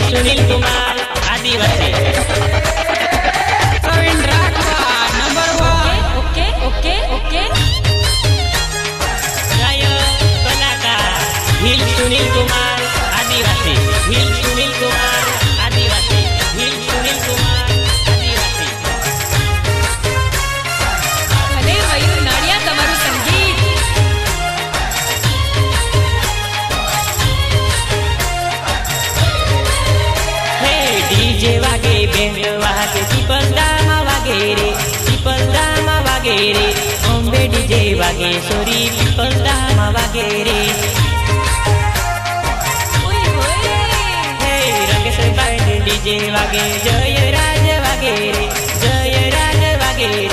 Sunil Kumar Adivasi Praveen Rathwa number 1 okay okay okay गायक कलाकार हिल सुनील कुमार आदिवासी हिल सुनील कुमार आदिवासी हिल सुनील कुमार आदिवासी भले मयूर नाड़िया तमाરું संगीत हे डीजे वागे बेंड वागे पीपलदामा वागे रे ओम्बे डीजे वागे सोरी पीपलदामा वागे रे ओए होए हे रंगेश बैंड डीजे वागे जयराज वागे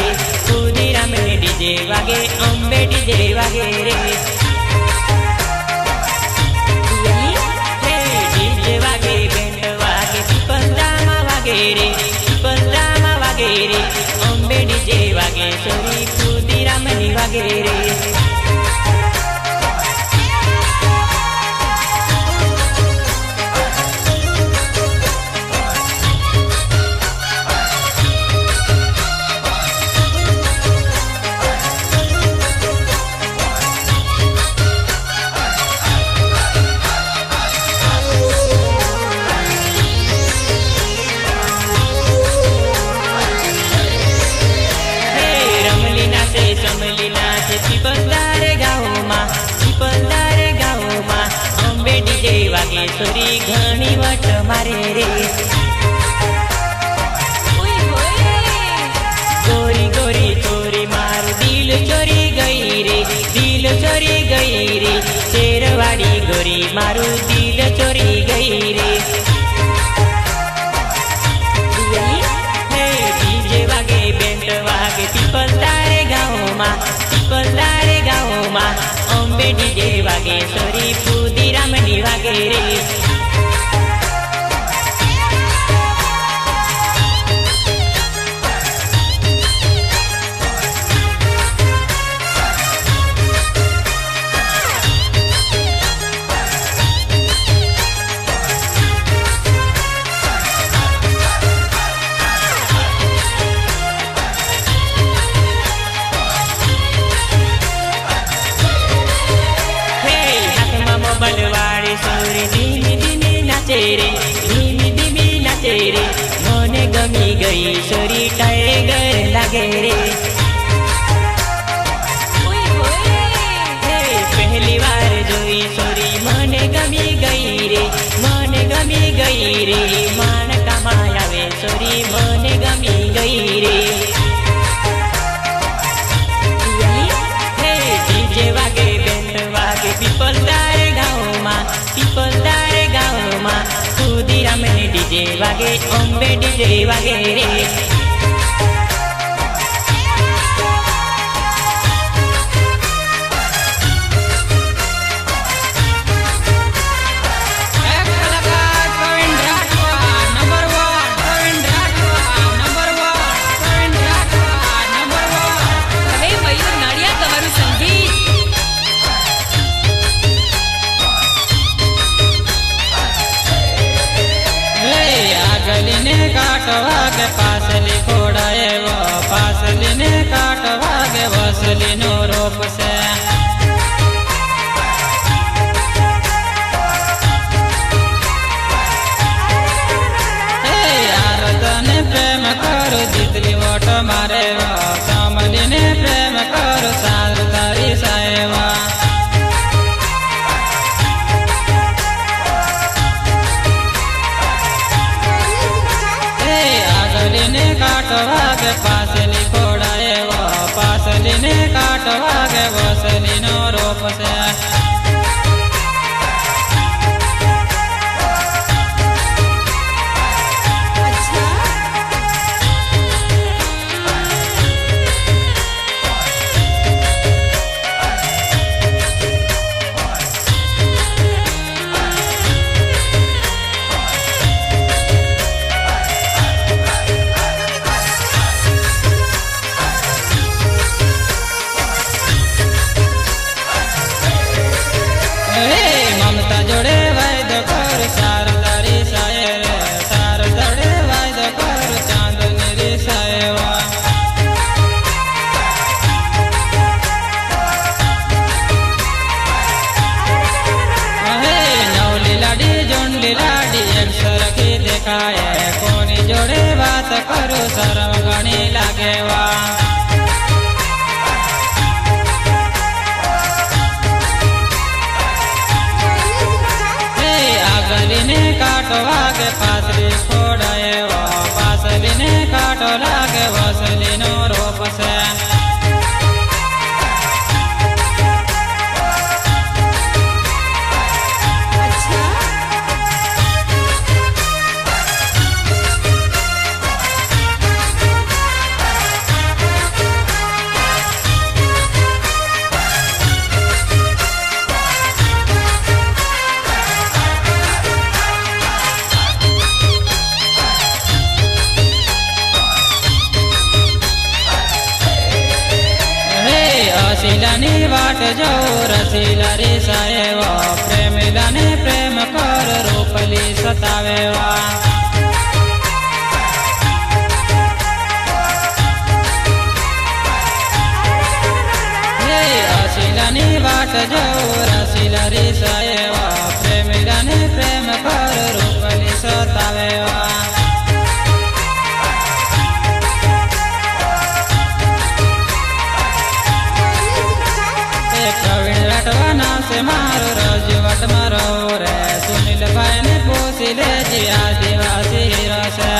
रे खुदीराम डीजे वागे ओम्बे डीजे वागे रे हे डीजे वागे बेंड वागे पीपलदामा वागे रे ओम्बे डीजे वागे सोरी खुदीराम वागे रे समलीना से पीपलदार गाँवમાં ओम्बे डीजे वागे सोरी घणी वट मारे रे ओए होए गोरी गोरी तोरी मारू दिल चोरी गई रे शेरवाड़ी गोरी मारू दिल चोरी गई रे हे डीजे वागे बेंड वागे पीपलदार गाँवમાં ओम्बे डीजे वागे सोरी खुदीराम वागे रे बलवाड़ी सोरी धीमी धीमी नाचे रे मोने गमी गई सोरी टाइगर लागे रे ओए होए हे पहली बार जोई सोरी मोने गमी गई रे मान कमायावे सोरी मोने गमी गई रे हे डीजे वागे बेंड वागे पीपलदार गाँवમાં खुदीराम डीजे वागे ओम्बे डीजे वागे रे एक कलाकार प्रवीण राठवा नंबर 1 प्रवीण राठवा नंबर 1 भले मयूर नाड़िया तमाરું संगीत आगलीने काटवा के पासली खोड़ाए वो पासलीने काटवा के वसली नो रोप से यार तने प्रेम करो जितली वोट मारे वो कमलीने प्रेम करो सार तारी साएवा आगलीने काटवा के पासली खोड़ाए वो पासलीने काटवा के वसली नो रोप से દેખાય કોની જોડે વાત કરું શરમ ઘણી લાગેવા આગલીને કાંટો વાગે પાસલી ખોડાય પાસલીને કાંટો લાગે વસલીનો રોપ છે રસીલાની વાટ જો રસીલા રે સાહેબ પ્રેમીલાને પ્રેમ કર રૂપલી સતાવેવા રસીલાની વાટ જો રસીલા રે સાહેબ પ્રેમીલાને પ્રેમ કર રૂપલી સતાવેવા પ્રવીણ રાઠવાના છે મારો રજવટ મારો રે સુનિલ ભાઈ ને પૂછી લેજે આદિવાસી રસે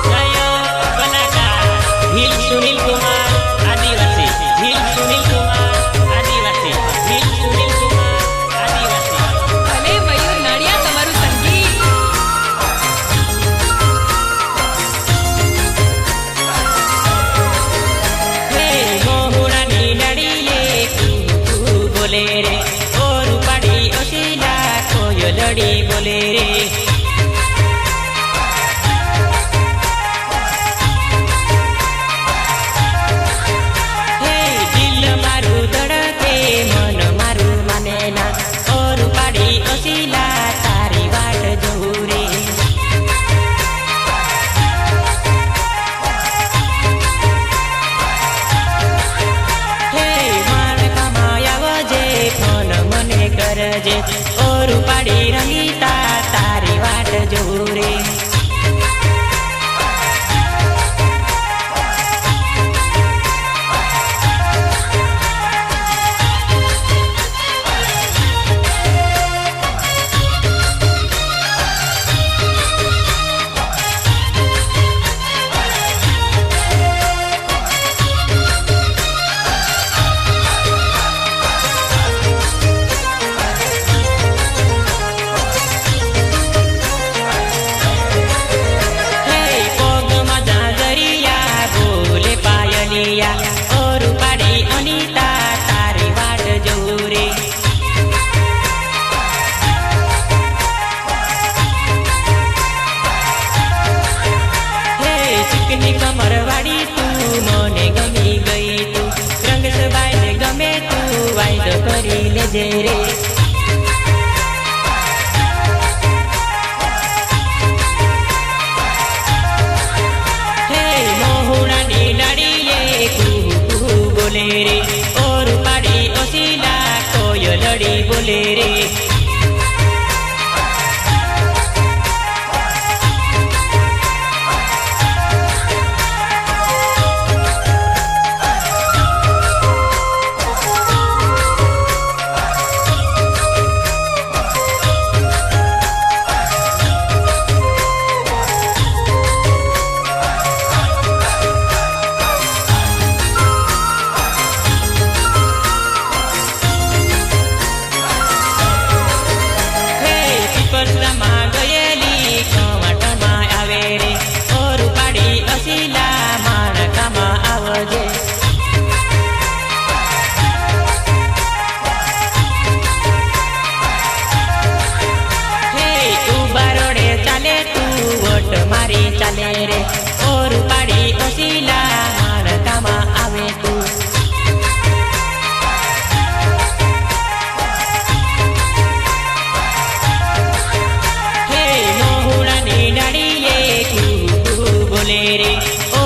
જયો કલાકાર ભીલ સુનિલ કુમાર આદિવાસી ભીલ સુનિલ કુમાર આદિવાસી ભીલ સુનિલ કુમાર આદિવાસી ભલે મયુર નડિયા તમારું સંગીત હે મોહુડાની નડીએ કુ બોલે રે ઓ રૂપાડી ઓશીલા કોયલડી બોલે રે હે દિલ મારું ધડકે મન મારું માને ના ઓ રૂપાડી ઓશીલા તારી વાટ જોઉં રે હે માણકામાં આવજે ફોન મને કરજે ઓ રૂપાડી રંગીતા તારી વાટ જોઉં રે હે પોગમાં જાજરિયા બોલે પાયલિયા ઓ રૂપાડી અનિતા તારી વાટ જોઉં રે હે ચીકની કમર વાળી તું મને ગમી ગઈ તું રંગ સબાઈને ગમે તું વાયદો કરી લેજે રે હે મોહુડાની નડીએ કુ બોલે રે ઓ રૂપાડી ઓશીલા કોયલડી બોલે રે હે પીપળામાં ગયેલી કવાટમાં આવે રે ઓ રૂપાડી ઓશીલા માણકામાં આવજે હે ઉભા રોડે ચાલે તું વોટ મારી ચાલે રે ઓ રૂપાડી ઓશીલા માણકામાં આવે તું હે મોહુડાની નડીએ કુ બોલે રે ઓ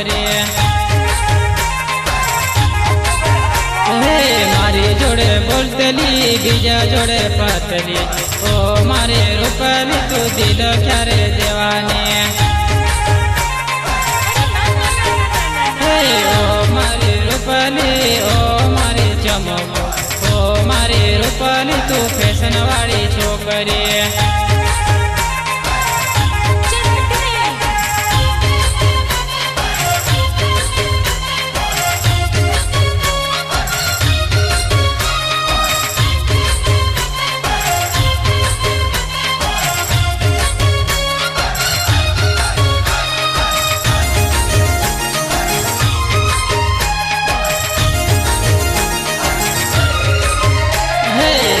છોકરી હે મારી જોડે બોલતેલી બીજા જોડે પતલી ઓ મારી રૂપાલી તું દિલ ક્યારે દેવાની હે ઓ મારી રૂપાલી ઓ મારી ચમકો ઓ મારી રૂપાલી તું ફેશન વાળી છોકરી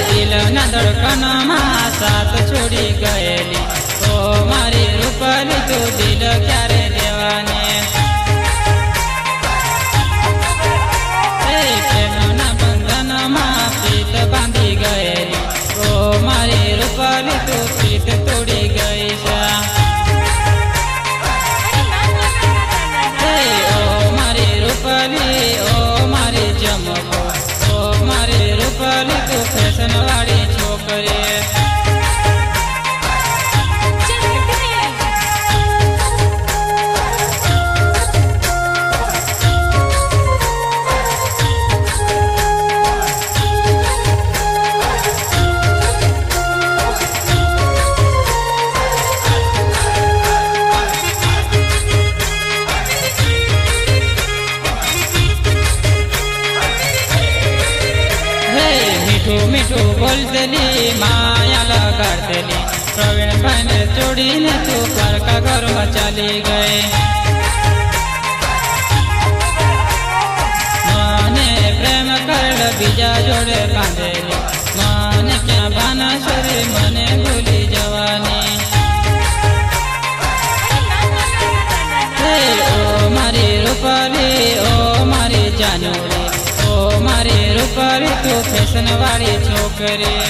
દિલના ધડકનમાં સાથ છોડી ગયેલી ઓ મારી રૂપાલી તું દિલ ક્યારે દેવાની પ્રેમના બંધનમાં પ્રીત બાંધી ગયેલી ઓ મારી રૂપાલી તું પ્રીત તોડી ગઈ છે ઓ મારી રૂપાલી ઓ મારી ચમકો ઓ મારી રૂપાલી તું ફેશન વાળી છોકરી મીઠું મીઠું બોલતેલી માયા લગાડતેલી પ્રવીણભાઈને છોડીને તું પારકા ઘરમાં ચાલી ગઈ મને પ્રેમ કરેલ બીજા જોડે બાંધેલી મને ક્યાં ભાના શરીર મને ભૂલી જવાની હે ઓ મારી રૂપાલી ઓ મારી જાનુડી ઓ મારી રૂપાલી તું ફેશન વાળી છોકરી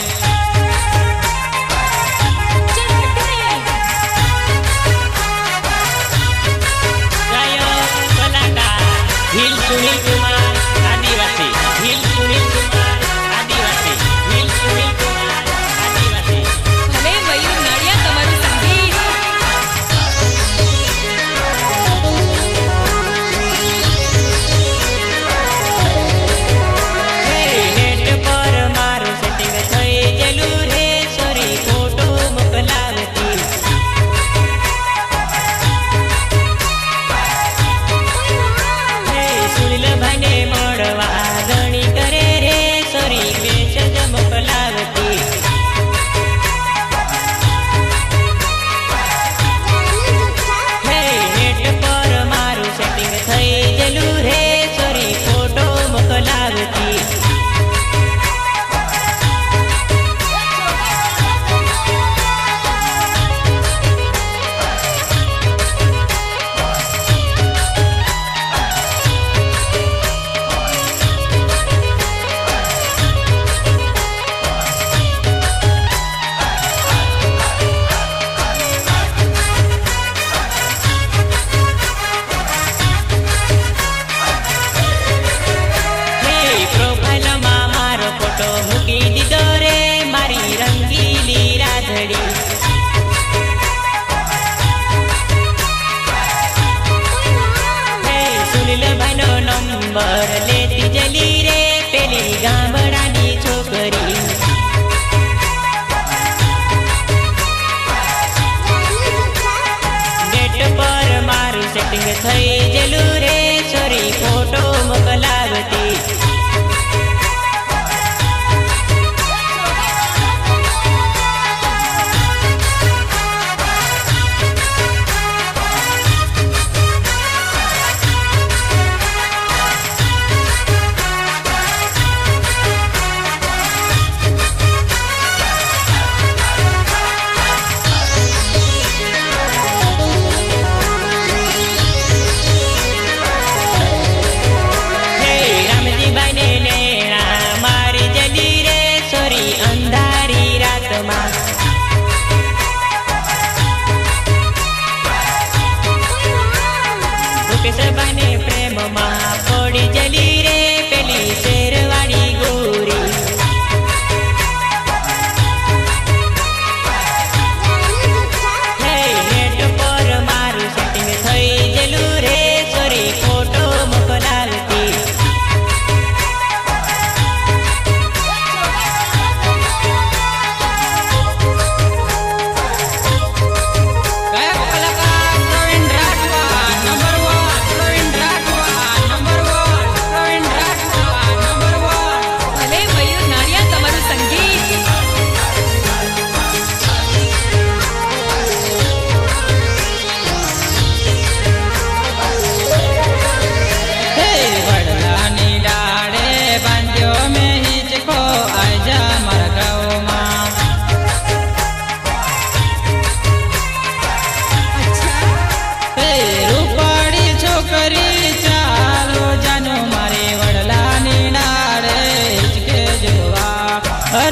ગાયક કલાકાર હિલ સુનિલ કુમાર આદિવાસી હિલ સુનિલ કુમાર આદિવાસી હિલ સુનિલ કુમાર આદિવાસી હવે મયુર નાડિયા તમારું સંગીત નેટ પર મારું સેટિંગ થઈ ગયેલું રે સોરી ફોટો મોકલાવતી હે સુનિલભાઈને મળવા ગણી કરે રે સોરી મેસેજ મોકલાવતી હે નેટ પર મારું સેટિંગ થઈ ગયેલું રે સોરી ફોટો મોકલાવતી પ્રોફાઇલમાં મારો ફોટો મૂકી દીધો રે મારી રંગીલી રાધડી હે સુનિલભાઈનો નંબર લેતી જલી રે પેલી ગામડાની છોકરી નેટ પર મારું સેટિંગ થઈ ગયેલું રે સોરી ફોટો મોકલાવતી હે રામજી મુકેશ બાને પ્રેમમાં પડી જલી રે પેલી શેરવાળી ગોરી. હે નેટ પર મારું સેટિંગ થઈ ગયેલું રે સોરી ફોટો મોકલાવતી. ગાયક કલાકાર Praveen Rathwa number 1, Praveen Rathwa number 1, Praveen Rathwa number 1. ભલે મયુર નાડિયા તમારું સંગીત. હે વડલાની ડાળે બાંધ્યો મેં હિંચકો આજા મારા ગામમાં. હે રૂપાળી છોકરી ચાલો જાનો મારે વડલાની ડાળે હિંચકે જોવા.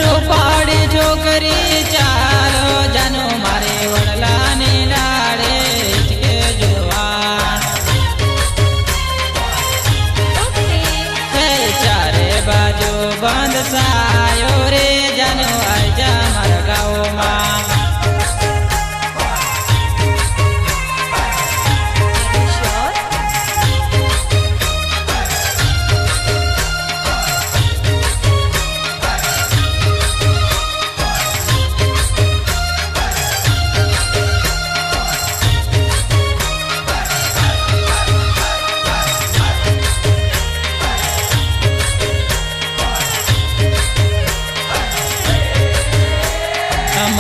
રૂપાળી છોકરી ચાલો જાનો મારે વડલાની ડાળે હિંચકે જોવા. હે ચારે બાજુ બંધ સાયો રે જાનો આજા મારા ગામમાં.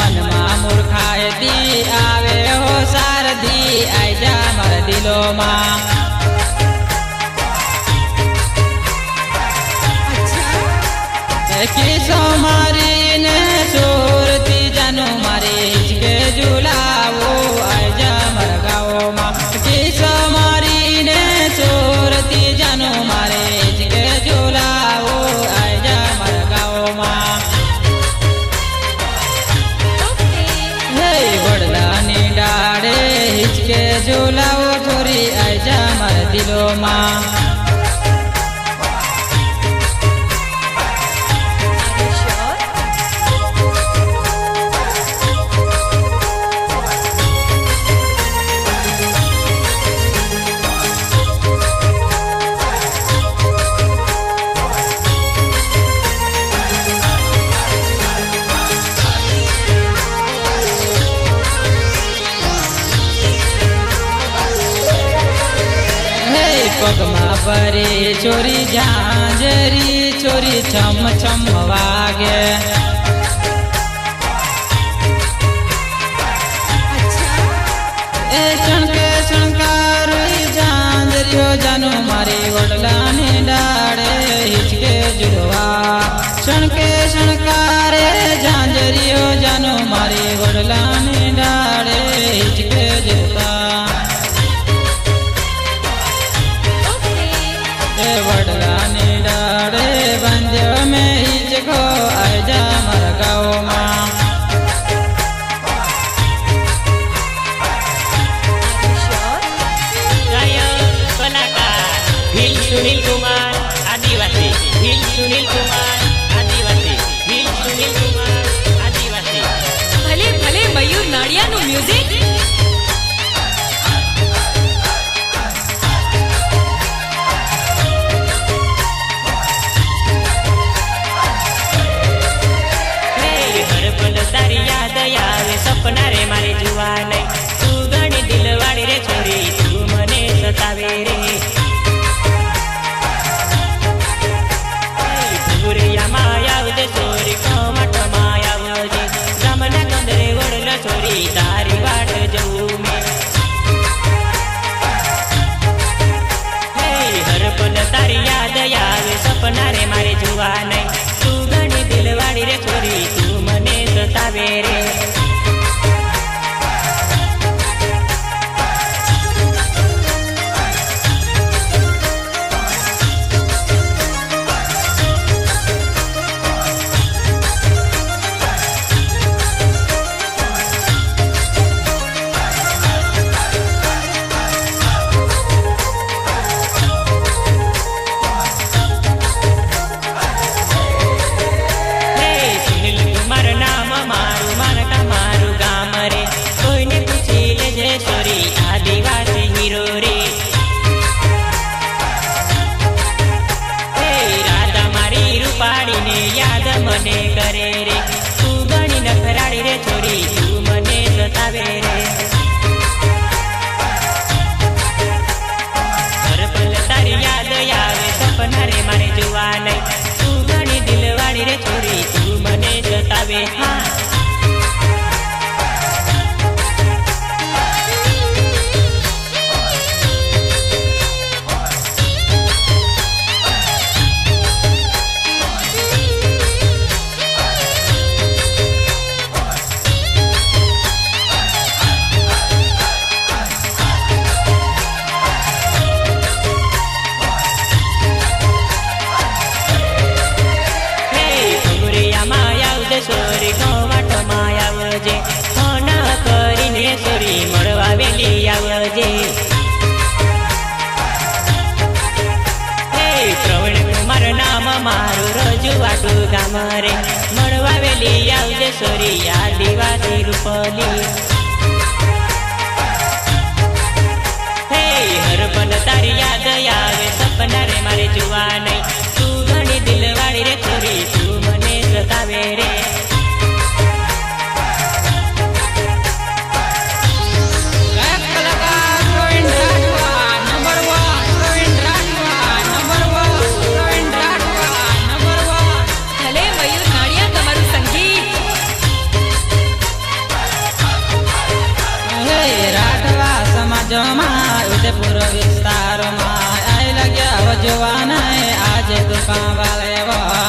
મનમાં મૂર્ખાય દી આવે હો સારધી આજા મારા દિલોમાં. કિસ્સો મારીને સુરતી જાનો મારે હિંચકે ઝુલાવો આજા મારા ગામમાં. કિસ્સો મારીને સુરતી જાનો મારે હિંચકે ઝુલાવો આજા મારા ગામમાં. હે વડલાની ડાળે હિંચકે ઝુલાવો છોરી આજા મારા દિલોમાં. હે પગમાં પરી ચોરી ઝાંઝરી ચોરી છમ છમ વાગે. એ ચણકે શણકારી ઝાંઝરીઓ જાનો મારી વડલાની ડાળે હિંચકે ઝુલવા. શણકે શણકારે ઝાંઝરીઓ જાનો મારી વડલાની ડાળે હિંચકે ઝુલતા. એ વડલાની ડાળે બાંધ્યો મેં હિંચકો આજા મારા ગામમાં. ગાયક કલાકાર ભીલ સુનિલ કુમાર આદિવાસી. ભીલ સુનિલ કુમાર આદિવાસી. ભીલ સુનિલ કુમાર આદિવાસી. ભલે ભલે મયુર નાડિયાનું મ્યુઝિક. હે હરપલ તારી યાદ આવે સપના રે મારી જુવા નહીં. તું ઘણી દિલવાળી રે છોરી તું મને સતાવે રે. ભૂરિયામાં આવજે છોરી કમટમાં આવજે. ગામના કંદરે વડલો છોરી તારી વાટ જવું મેં. હે હરપલ તારી યાદ આવે સપના રે મારે જુવા નહીં. તું ઘણી દિલવાળી રે છોરી તું મને સતાવે રે. ઉજવાટું ગામ રે મળવા વેલી આવજે સોરી આદિવાસી રૂપલી હે હરપલ તારી યાદ આવે સપના રે મારે જોવા નહીં તું ઘણી દિલવાળી રે છોરી તું મને સતાવે રે ભલે મયુર નાડિયા તમારું સંગીત રાઠવા સમાજમાં ઉદયપુર વિસ્તારમાં આઈ લાગ્યા જોવાના આજે દુકાન વાળેવા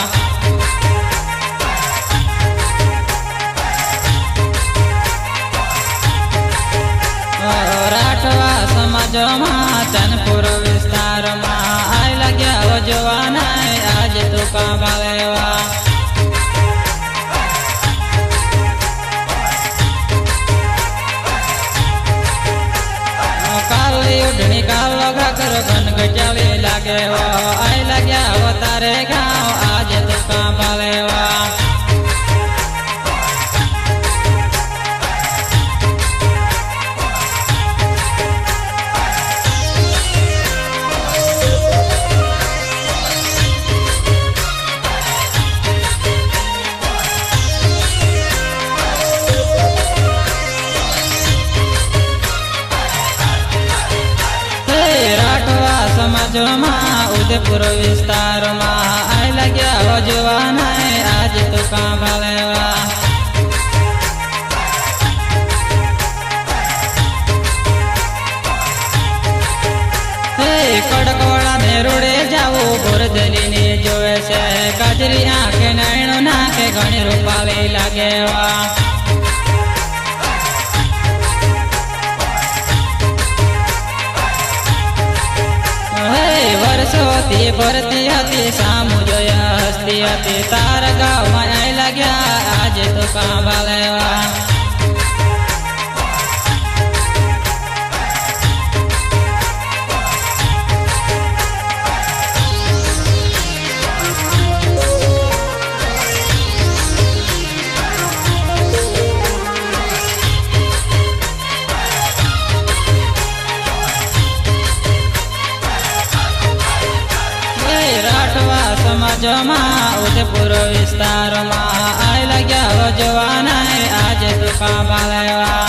રાઠવા સમાજમાં ચનપુર વિસ્તારમાં આઈ લાગ્યા જોવાના આજે દુકાન વાળેવા કાલી ઉડણી કાલો ઘાકર ઘન ગજાલે લાગે આઈ લાગ્યા તારે ગાँव આજે દુકાન વાળેવા સમાજમાં ઉદયપુર વિસ્તારમાં આઈ લાગ્યા જોવાના આજે દુકાન વાળેવા કડકવાળા ને રોડે જાવું બોરદલી ને જોવે છે કાજરી આંખે નાયણો નાખે ઘણી રૂપાળી લાગેવા વર્ષોથી ભરતી હતી સામું જોયા હસતી હતી તારા ગામમાં આઈ લાગ્યા આજે દુકાન વાળેવા સમાજમાં ઉદયપુર વિસ્તારમાં આઈ લાગ્યા જોવાના આજે દુકાન વાળેવા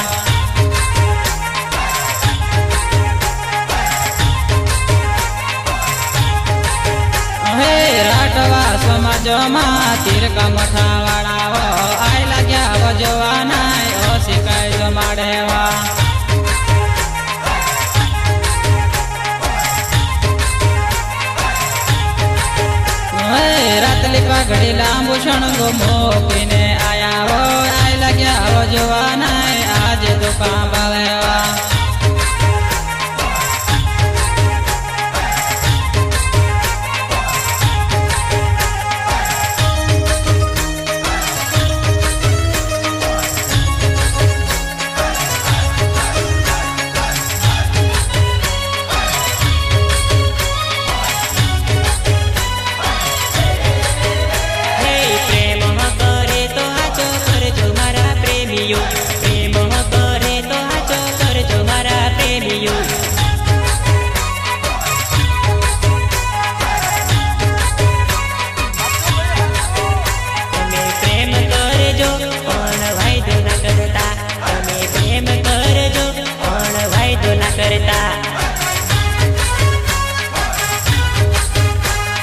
હે રાઠવા સમાજમાં તીરકા મઠા વાળાઓ આઈ લાગ્યા જોવાના ઓ શિકાય જમાડેવા રાતલી પાઘડી લાંબુ શણગો મોકીને આયા આઈ લાગ્યા જોવાના આજે દુકાન વાળેવા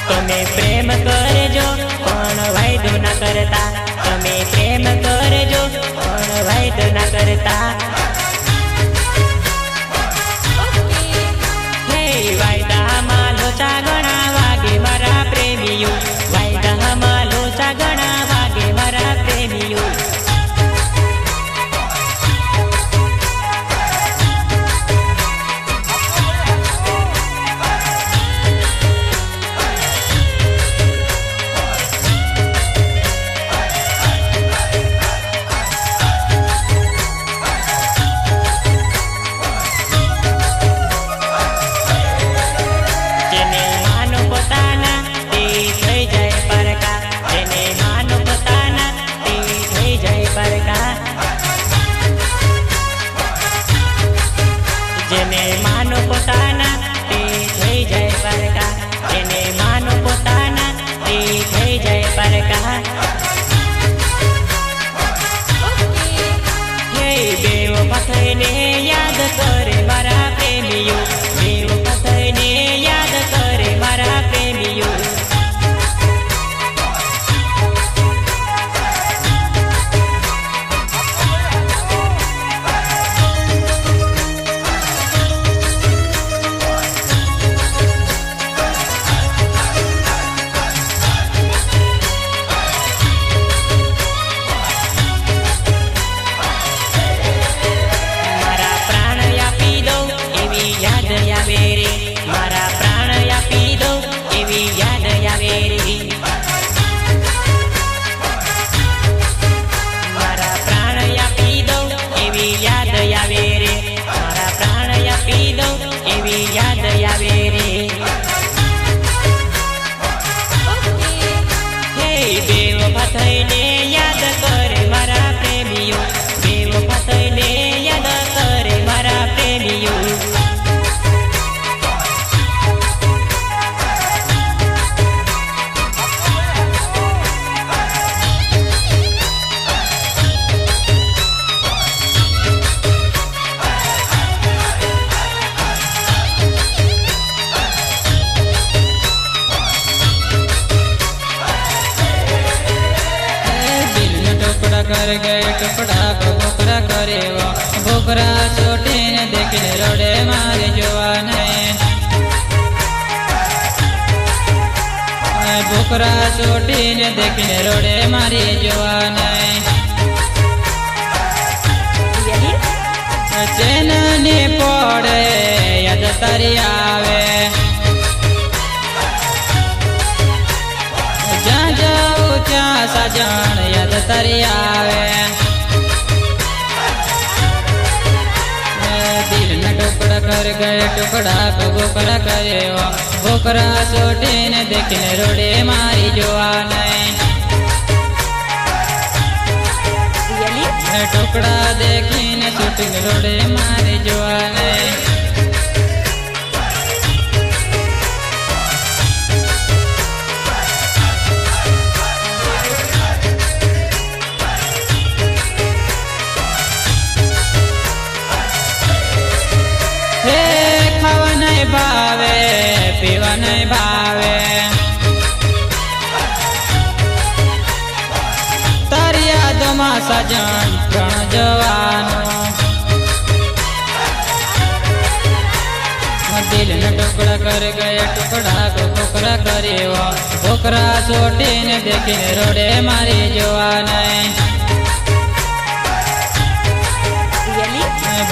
તમે પ્રેમ કરજો પણ વાયદો ના કરતા તમે પ્રેમ કરજો પણ વાયદો ના કરતા હે વાયદામાં લોચા ઘણા વાગે મારા પ્રેમીઓ વાયદામાં લોચા ઘણા વાગે મારા પ્રેમીઓ જેને सवेरे हे बेवफा थઈને યાદ કરે મારા પ્રેમીઓ બેવફા થઈને યાદ કરે મારા પ્રેમીઓ कर गए टुकड़ा को बोकरा करे वो बोकरा छोटे ने देखने रोडे मारे जवाने बोकरा छोटे ने देखने रोडे मारे जवाने चैन ने पड़े याद तारी आवे जा जाओ चा सजन याद तारी आवे दिल में टुकड़ा कर गए टुकड़ा को बोकरा करे वो बोकरा छोटे ने देखने रोडे मारी जवान टुकड़ा देखने शूटिंग रोडे मारी जवान भावे पीवा नहीं भावे तारी याद में सजन प्रण जवानो दिल में टुकड़ा कर गए टुकड़ा को बोकरा करे वो बोकरा छोटे ने देखने रोडे मारी जवान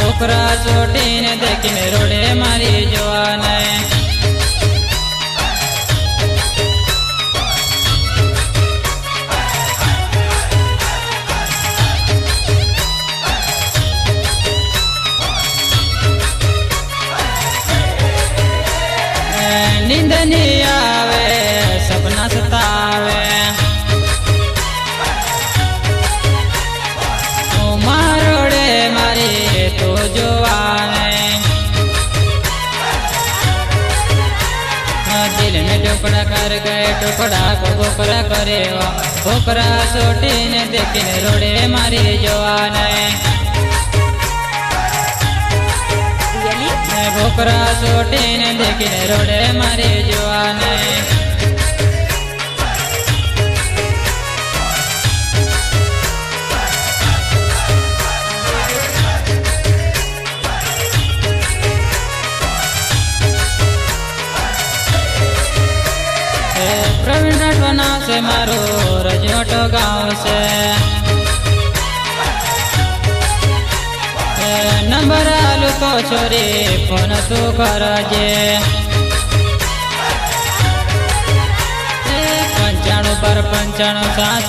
बोकरा छोटे ने देखने रोडे मारी जवान नींद नहीं आवे सपना सतावे मारोड़े मारी तो जवाने दिल में टुकड़ा कर गए टुकड़ा को बोकरा करे वो बोकरा छोटे ने देखने रोडे मारी जवान बोकरा छोटे ने देखने रोडे मारी जवान प्रवीण राठवाना से मारो रजोटो गाँव से नंबर आलू तो छोरी फोन तू करजे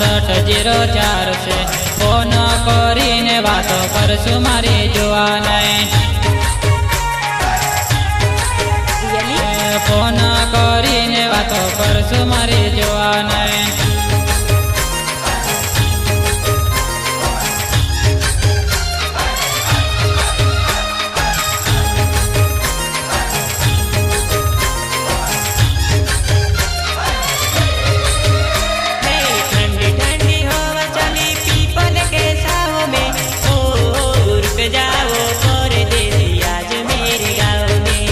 95 से फोन करीने वातो करशु मारी जवान फोन करीने वातो करशु मारी जवान जाओ परदेसी आज मेरे गाँव में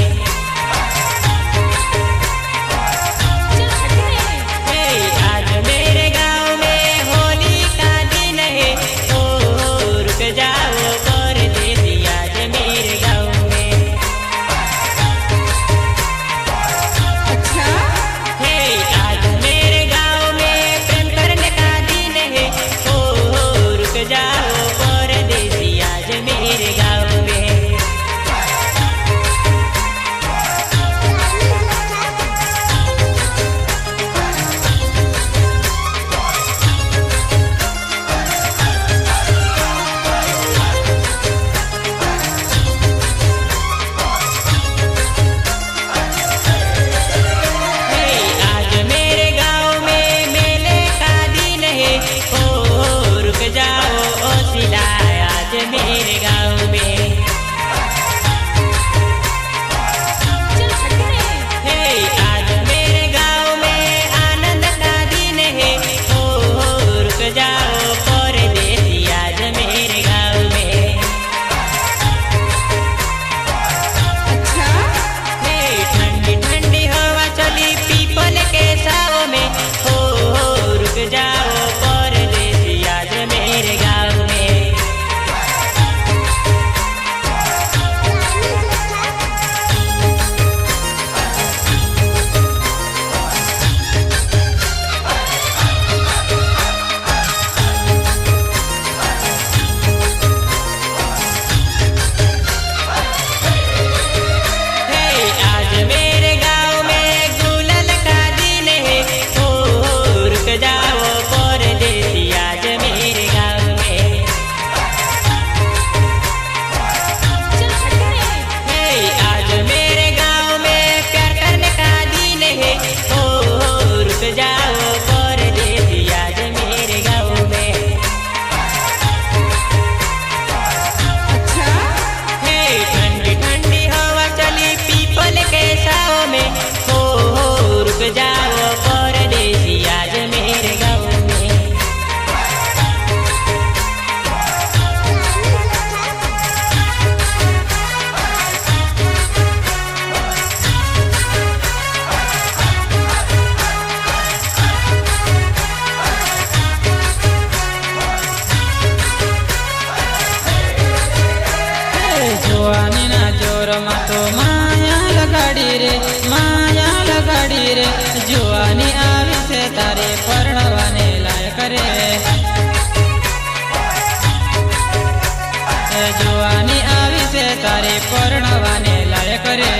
જોવાની આવી છે તારી પરણવાને લાયક રે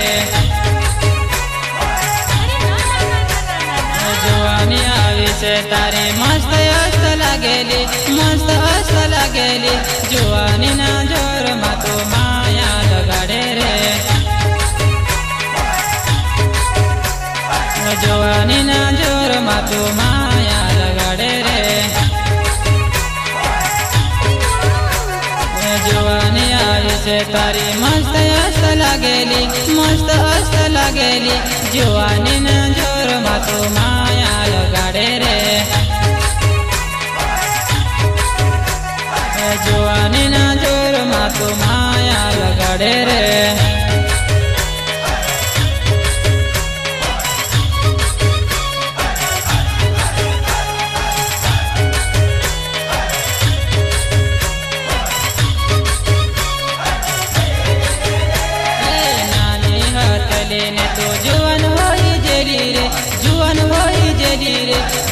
જોવાની આવી છે તારી મસ્ત અસ્ત લાગેલી મસ્ત અસ્ત લાગેલી જોવાની ના જોરમાં તો માયા લગાડે રે જોવાની ના જોરમાં તો માયા લગાડે રે જોવાની આવી છે તારી મસ્ત અસ્ત લાગેલી મસ્ત અસ્ત લાગેલી જોવાની ના જોરમાં તો માયા લગાડે રે જોવાની ના જોરમાં તો માયા લગાડે રે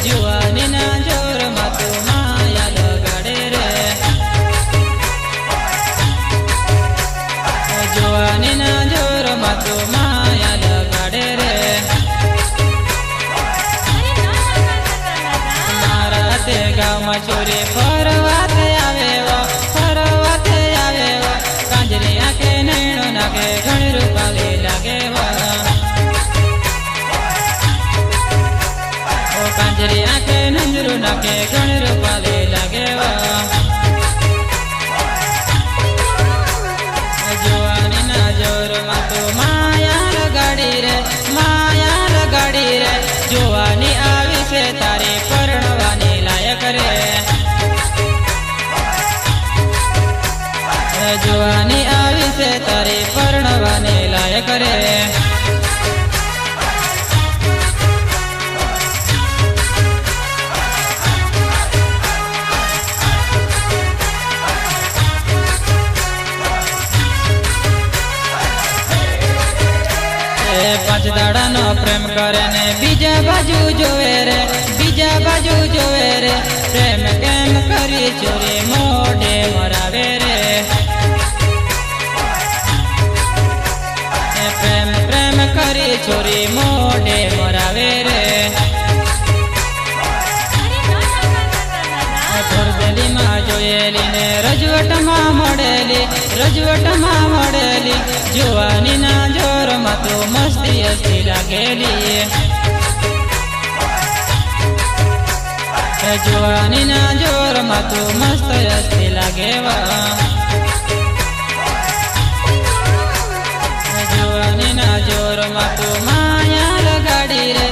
જુવાની ના જોરમાં તો માયા લગાડે રે જુવાની ના જોરમાં તો માયા લગાડે રે મારા તે ગામમાં ચોરી ફરવા આવે કાંજરી આંખે નૈણો નાખે ઘણી રૂપાલી લાગે કાંજરી આંખે નંજરું નાખે ઘણી રૂપાલી લાગે જોવાની ના જોરમાં તો માયા લગાડી રે જોવાની આવી છે તારી પરણવાની લાયક રે જોવાની આવી છે તારી પરણવાની લાયક રે પાંચ દાડાનો પ્રેમ કરે ને બીજા બાજુ જોવે રે પ્રેમ કેમ કરી ચોરી મોઢે મરાવે રે પ્રેમ કરી ચોરી મોઢે મરાવે રે ફરદેલીમાં જોયેલી ને રજવટમાં મળેલી જોવાની ના જોરમાં તો મસ્તી હસ્તી લાગેલી જોવાની ના જોરમાં તો મસ્ત હસ્તી લાગેવા જોવાની ના જોરમાં તો માયા લગાડી રે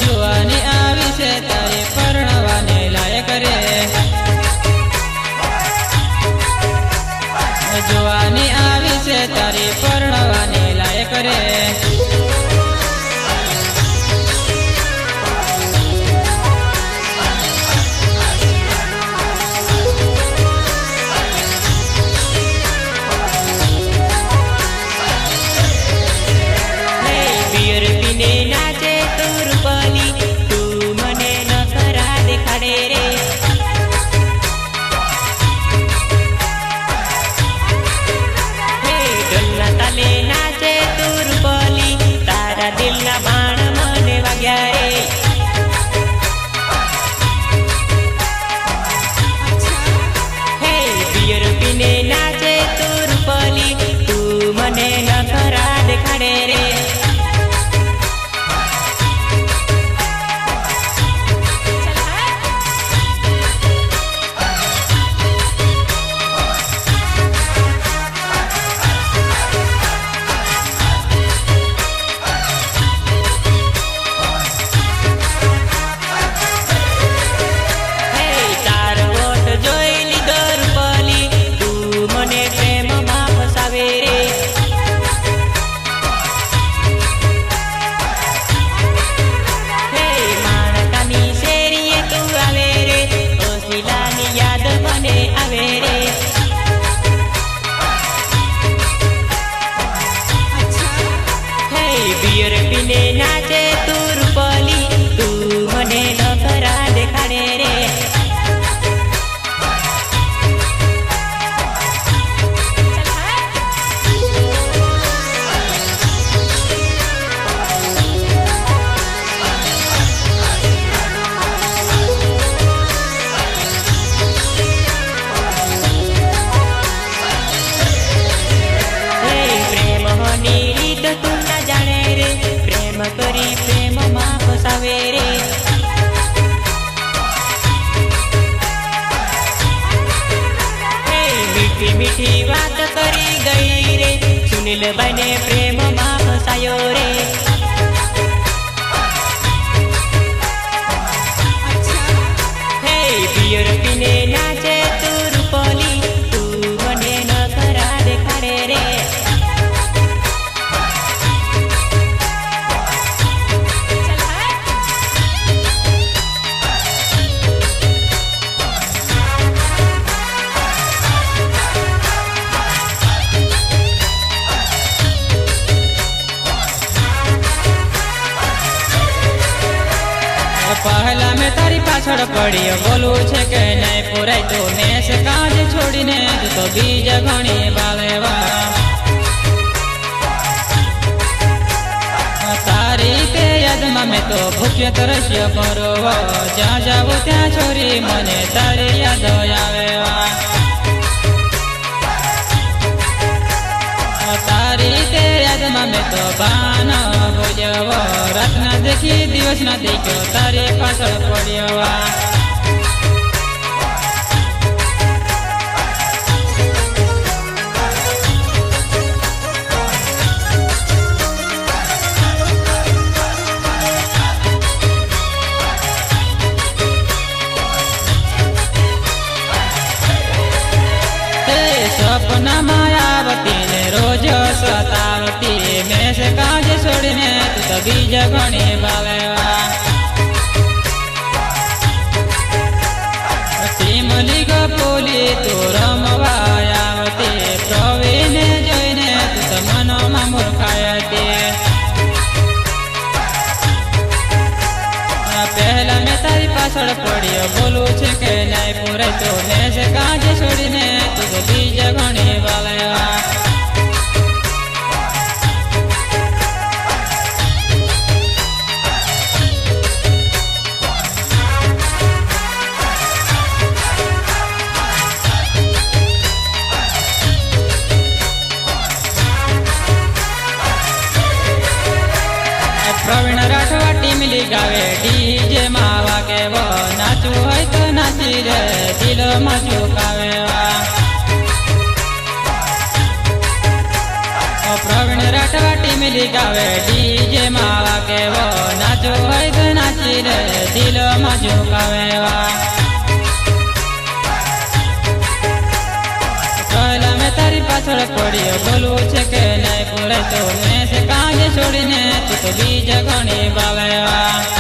જોવાની આવી છે તારી પરણવાને લાયક રે જોવાની આવી છે તારી પરણવાને લાયક રે કરી પ્રેમમાં ફસાવે રે. હે મીઠી મીઠી વાત કરી ગઈ રે, સુનિલભાઈને પ્રેમમાં ફસાયો રે. હે પિયર પીને નાચે તું રૂપલી, તું મને નખરા દેખાડે રે. પહેલા મેં તારી પાછળ પડી, બોલું છે કે નહીં પુરાય તો મેં કાજ છોડીને તું તો બીજા ઘણી બાલેવા. તારી તે યાદમાં મેં તો ભૂખ્ય તરસ્ય પરોવો, જ્યાં જાવું ત્યાં છોરી મને તારી યાદ આવે. તારી તે યાદમાં મેં તો ભાન ભોજવો, રાત ના દેખી દિવસ ના દેખ્યો તારી પાછળ પડ્યો. સપનામાં આવતી ને રોજ સતાવતી, મેં સે કાજ છોડીને તું તો બીજા ઘણી બાલેવા. ટીમ લીગ પોલી તું રમવા આવતી, પ્રવીને જોઈને તું તો મનમાં મૂર્ખાયતી. પહેલા મેં તારી પાછળ પડ્યો, બોલું છે કે નહીં પૂરે તો મેં સે કાજ છોડીને તું તો બીજા ઘણી બાલેવા. પ્રવીણ રાઠવા ટીમ લીગાવે, ડીજે માં વાગે વો, નાચવું હોય તો નાચી રે દિલમાં ઝુકાવે. પ્રવીણ રાઠવા ટીમ લીગાવે, ડીજે માં વાગે વો, નાચવું હોય તો નાચી રે દિલમાં ઝુકાવે. પહેલા મેં તારી પાછળ પડ્યો, બોલવું છે કે નહીં પૂરે તો મેં કાજ છોડીને તું તો બીજા ઘણી બાલેવા.